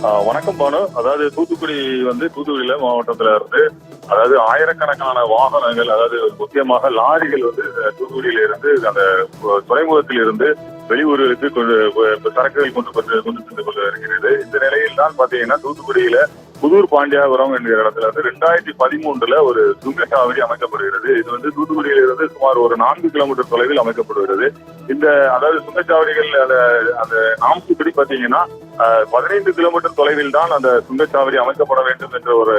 வணக்கம் பானு. அதாவது தூத்துக்குடியில மாவட்டத்துல இருந்து அதாவது ஆயிரக்கணக்கான வாகனங்கள், அதாவது முக்கியமாக லாரிகள் தூத்துக்குடியில இருந்து அந்த துறைமுகத்தில் இருந்து வெளியூர்களுக்கு சரக்குகள் கொண்டு சென்று கொண்டு இருக்கிறது. இந்த நிலையில் தான் பாத்தீங்கன்னா தூத்துக்குடியில புதூர் பாண்டியாபுரம் என்கிற இடத்துல 2013 ஒரு சுங்கச்சாவடி அமைக்கப்படுகிறது. இது தூத்துக்குடியில இருந்து சுமார் ஒரு 4 கிலோமீட்டர் தொலைவில் அமைக்கப்படுகிறது. இந்த அதாவது சுங்கச்சாவடிகள் அந்த நாம்சுப்படி பாத்தீங்கன்னா 15 கிலோமீட்டர் தொலைவில் தான் அந்த சுங்கச்சாவடி அமைக்கப்பட வேண்டும் என்ற ஒரு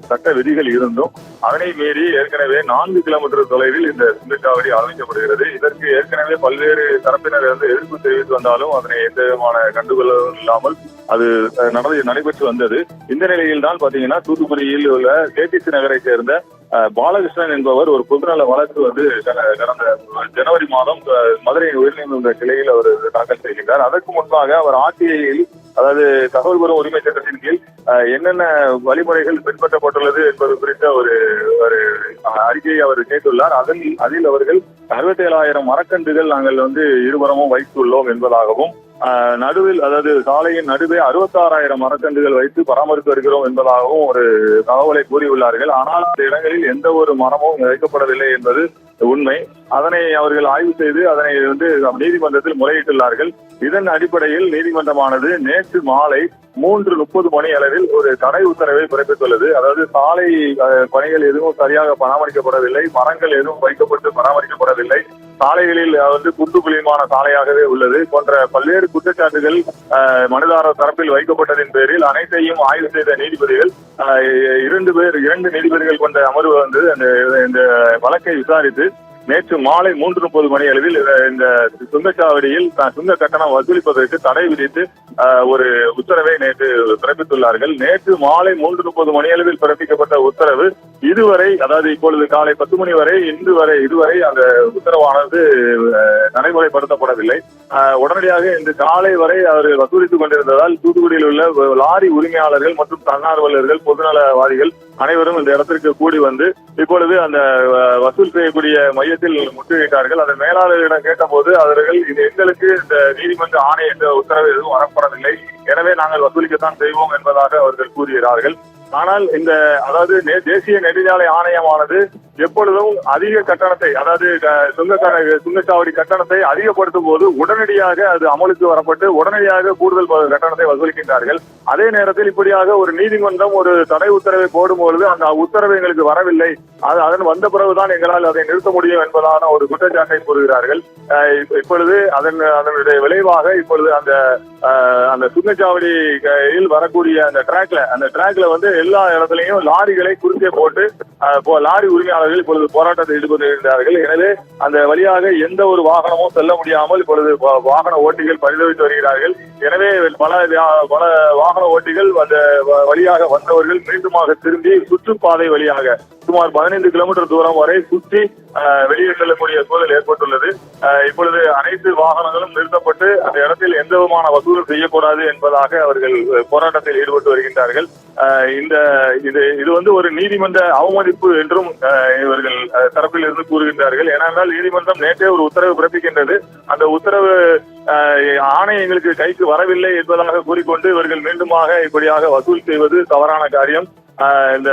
சட்ட விதிகள் இருந்தும் அதனை மீறி ஏற்கனவே 4 கிலோமீட்டர் தொலைவில் இந்த சுங்கச்சாவடி அமைக்கப்படுகிறது. இதற்கு ஏற்கனவே பல்வேறு தரப்பினர் எதிர்ப்பு தெரிவித்து வந்தாலும் அதனை எந்த விதமான கண்டுகொள்ளவும் இல்லாமல் அது நடைபெற்று வந்தது. இந்த நிலையில் தான் பாத்தீங்கன்னா தூத்துக்குடியில் உள்ள கேடிசி நகரை சேர்ந்த பாலகிருஷ்ணன் என்பவர் ஒரு பொதுநல வழக்கு கடந்த ஜனவரி மாதம் மதுரை உயர்நீதிமன்ற கிளையில் அவர் தாக்கல் செய்கின்றார். அதற்கு முன்பாக அவர் ஆர்டிஐயில், அதாவது தகவல் பெறும் உரிமை சட்டத்தின் கீழ் என்னென்ன வழிமுறைகள் பின்பற்றப்பட்டுள்ளது என்பது குறித்த ஒரு அறிக்கையை அவர் கேட்டுள்ளார். அதில் அவர்கள் 67,000 மரக்கன்றுகள் நாங்கள் இருபுறமும் வைத்துள்ளோம் என்பதாகவும், நடுவில் அதாவது சாலையின் நடுவே 66,000 மரக்கன்றுகள் வைத்து பராமரித்து வருகிறோம் என்பதாகவும் ஒரு தகவலை கூறியுள்ளார்கள். ஆனால் அந்த இடங்களில் எந்த ஒரு மரமும் வைக்கப்படவில்லை என்பது உண்மை. அதனை அவர்கள் ஆய்வு செய்து அதனை நீதிமன்றத்தில் முறையிட்டுள்ளார்கள். இதன் அடிப்படையில் நீதிமன்றமானது நேற்று மாலை 3:30 மணி அளவில் ஒரு தடை உத்தரவை பிறப்பித்துள்ளது. அதாவது சாலை பணிகள் எதுவும் சரியாக பராமரிக்கப்படவில்லை, மரங்கள் எதுவும் வைக்கப்பட்டு பராமரிக்கப்படவில்லை, சாலைகளில் குண்டு குழியுமான சாலையாகவே உள்ளது போன்ற பல்வேறு குற்றச்சாட்டுகள் மனுதாரர் தரப்பில் வைக்கப்பட்டதின் பேரில் அனைத்தையும் ஆய்வு செய்த நீதிபதிகள் 2 நீதிபதிகள் கொண்ட அமர்வு இந்த வழக்கை விசாரித்து நேற்று மாலை 3:30 மணி அளவில் இந்த சுங்கச்சாவடியில் சுங்க கட்டணம் வசூலிப்பதற்கு தடை விதித்து ஒரு உத்தரவை நேற்று பிறப்பித்துள்ளார்கள். நேற்று மாலை 3:30 மணி அளவில் பிறப்பிக்கப்பட்ட உத்தரவு இதுவரை, அதாவது இப்பொழுது காலை 10 மணி வரை இதுவரை அந்த உத்தரவானது நடைமுறைப்படுத்தப்படவில்லை. உடனடியாக இன்று காலை வரை அவர்கள் வசூலித்துக் கொண்டிருந்ததால் தூத்துக்குடியில் உள்ள லாரி உரிமையாளர்கள் மற்றும் தன்னார்வலர்கள், பொதுநலவாதிகள் அனைவரும் இந்த இடத்திற்கு கூடி இப்பொழுது அந்த வசூல் செய்யக்கூடிய மையத்தில் முற்றுகையிட்டார்கள். அதன் மேலாளர்களிடம் கேட்டபோது அவர்கள் எங்களுக்கு இந்த நீதிமன்ற ஆணை என்ற உத்தரவு எதுவும் வரப்படவில்லை, எனவே நாங்கள் வசூலிக்கத்தான் செய்வோம் என்பதாக அவர்கள் கூறுகிறார்கள். ஆனால் அதாவது தேசிய நெடுஞ்சாலை ஆணையமானது எப்பொழுதும் அதிக கட்டணத்தை, அதாவது சுங்கச்சாவடி கட்டணத்தை அதிகப்படுத்தும் போது உடனடியாக அது அமலுக்கு வரப்பட்டு உடனடியாக கூடுதல் கட்டணத்தை வசூலிக்கின்றார்கள். அதே நேரத்தில் இப்படியாக ஒரு நீதிமன்றம் ஒரு தடை உத்தரவை போடும்பொழுது அந்த உத்தரவு எங்களுக்கு வரவில்லை, அதன் வந்த பிறகுதான் எங்களால் அதை நிறுத்த முடியும் என்பதான ஒரு குற்றச்சாட்டை கூறுகிறார்கள். இப்பொழுது அதனுடைய விளைவாக இப்பொழுது அந்த சுங்கச்சாவடியில் வரக்கூடிய அந்த ட்ராக்ல எல்லா இடத்துலையும் லாரிகளை குறுக்கே போட்டு லாரி உரிமையாளர்கள் இப்பொழுது போராட்டத்தில் ஈடுபட்டிருக்கிறார்கள். எனவே அந்த வழியாக எந்த ஒரு வாகனமும் செல்ல முடியாமல் இப்பொழுது வாகன ஓட்டிகள் பரிதவித்து வருகிறார்கள். எனவே பல வாகன ஓட்டிகள் அந்த வழியாக வந்தவர்கள் மீண்டுமாக திரும்பி சுற்றுப்பாதை வழியாக சுமார் 15 கிலோமீட்டர் தூரம் வரை சுற்றி வெளியே செல்லக்கூடிய சூழல் ஏற்பட்டுள்ளது. இப்பொழுது அனைத்து வாகனங்களும் நிறுத்தப்பட்டு அந்த இடத்தில் எந்த விதமான வசூலும் செய்யக்கூடாது என்பதாக அவர்கள் போராட்டத்தில் ஈடுபட்டு வருகின்றார்கள். இது ஒரு நீதிமன்ற அவமதிப்பு என்றும் இவர்கள் தரப்பில் இருந்து கூறுகின்றார்கள். ஏனென்றால் நீதிமன்றம் நேற்றே ஒரு உத்தரவு பிறப்பிக்கின்றது. அந்த உத்தரவு ஆணை எங்களுக்கு கைக்கு வரவில்லை என்பதாக கூறிக்கொண்டு இவர்கள் மீண்டுமாக இப்படியாக வசூல் செய்வது தவறான காரியம். அந்த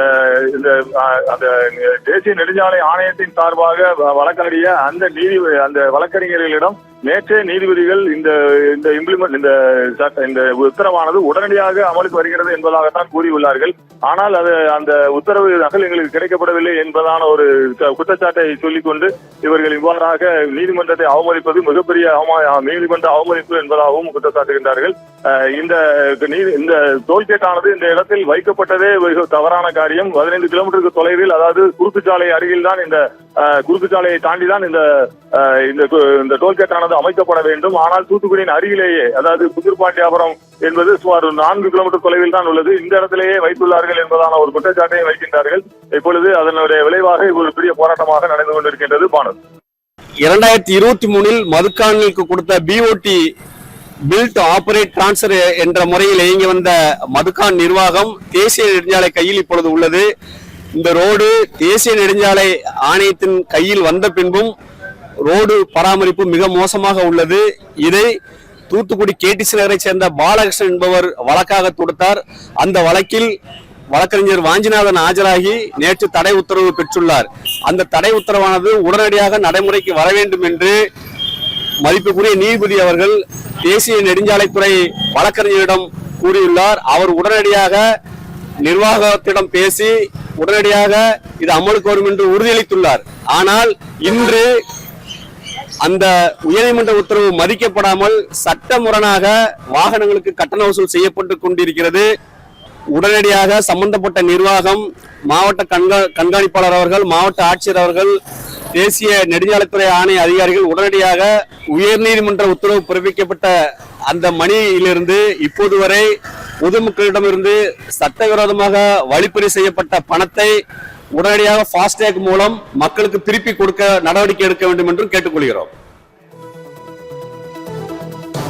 தேசிய நெடுஞ்சாலை ஆணையத்தின் சார்பாக வழக்காடிய அந்த வழக்கறிஞர்களிடம் நேற்றே நீதிபதிகள் இந்த உத்தரவானது உடனடியாக அமலுக்கு வருகிறது என்பதாகத்தான் கூறியுள்ளார்கள். ஆனால் அந்த உத்தரவு நகல் எங்களுக்கு கிடைக்கப்படவில்லை என்பதான ஒரு குற்றச்சாட்டை சொல்லிக்கொண்டு இவர்கள் இவ்வாறாக நீதிமன்றத்தை அவமதிப்பது மிகப்பெரிய நீதிமன்ற அவமதிப்பு என்பதாகவும் குற்றச்சாட்டுகின்றார்கள். இந்த டோல்கேட்டானது இந்த இடத்தில் வைக்கப்பட்டதே மிக தவறான காரியம். 15 கிலோமீட்டருக்கு தொலைவில், அதாவது குறுக்குச்சாலை அருகில் தான் குறுக்குச்சாலையை தாண்டிதான் இந்த டோல்கேட்டானது அமைக்கப்பட வேண்டும். ஆனால் தூத்துக்குடியின் அருகிலேயே, அதாவது புதூர் பாண்டியாபுரம் என்பது சுமார் 4 கிலோமீட்டர் தொலைவில் தான் உள்ளது. இந்த இடத்திலேயே வைத்துள்ளார்கள் என்பதான ஒரு குற்றச்சாட்டை வைக்கின்றார்கள். இப்பொழுது அதனுடைய விளைவாக ஒரு பெரிய போராட்டமாக நடந்து கொண்டிருக்கின்றது. பானு, 2023 மதுக்கானுக்கு கொடுத்த பிஓடி பில்ட் ஆபரேட் டிரான்ஸ்பர் என்ற முறையில் இயங்கி வந்த மதுக்கான் நிர்வாகம் தேசிய நெடுஞ்சாலை கையில் இப்பொழுது உள்ளது. இந்த ரோடு தேசிய நெடுஞ்சாலை ஆணையத்தின் கையில் வந்த பின்பும் ரோடு பராமரிப்பு மிக மோசமாக உள்ளது. இதை தூத்துக்குடி கேடிசி நகரை சேர்ந்த பாலகிருஷ்ணன் என்பவர் வழக்காக தொடுத்தார். அந்த வழக்கில் வழக்கறிஞர் வாஞ்சிநாதன் ஆஜராகி நேற்று தடை உத்தரவு பெற்றுள்ளார். அந்த தடை உத்தரவானது உடனடியாக நடைமுறைக்கு வர வேண்டும் என்று மதிப்புக்குரிய நீதிபதி அவர்கள் தேசிய நெடுஞ்சாலைத்துறை வழக்கறிஞரிடம் கூறியுள்ளார். அவர் உடனடியாக நிர்வாகத்திடம் பேசி உடனடியாக இது அமலுக்கு வரும் என்று உறுதியளித்துள்ளார். ஆனால் இன்று அந்த உயர்நீதிமன்ற உத்தரவு மதிக்கப்படாமல் சட்டமுரணாக வாகனங்களுக்கு கட்டண வசூல் செய்யப்பட்டு கொண்டிருக்கிறது. உடனடியாக சம்பந்தப்பட்ட நிர்வாகம், மாவட்ட கண்காணிப்பாளர் அவர்கள், மாவட்ட ஆட்சியர் அவர்கள், தேசிய நெடுஞ்சாலைத்துறை ஆணைய அதிகாரிகள் உடனடியாக உயர்நீதிமன்ற உத்தரவு பிறப்பிக்கப்பட்ட அந்த மணியிலிருந்து இப்போது வரை பொதுமக்களிடமிருந்து சட்டவிரோதமாக வழிப்பறி செய்யப்பட்ட பணத்தை உடனடியாக ஃபாஸ்டேக் மூலம் மக்களுக்கு திருப்பி கொடுக்க நடவடிக்கை எடுக்க வேண்டும் என்றும் கேட்டுக்கொள்கிறோம்.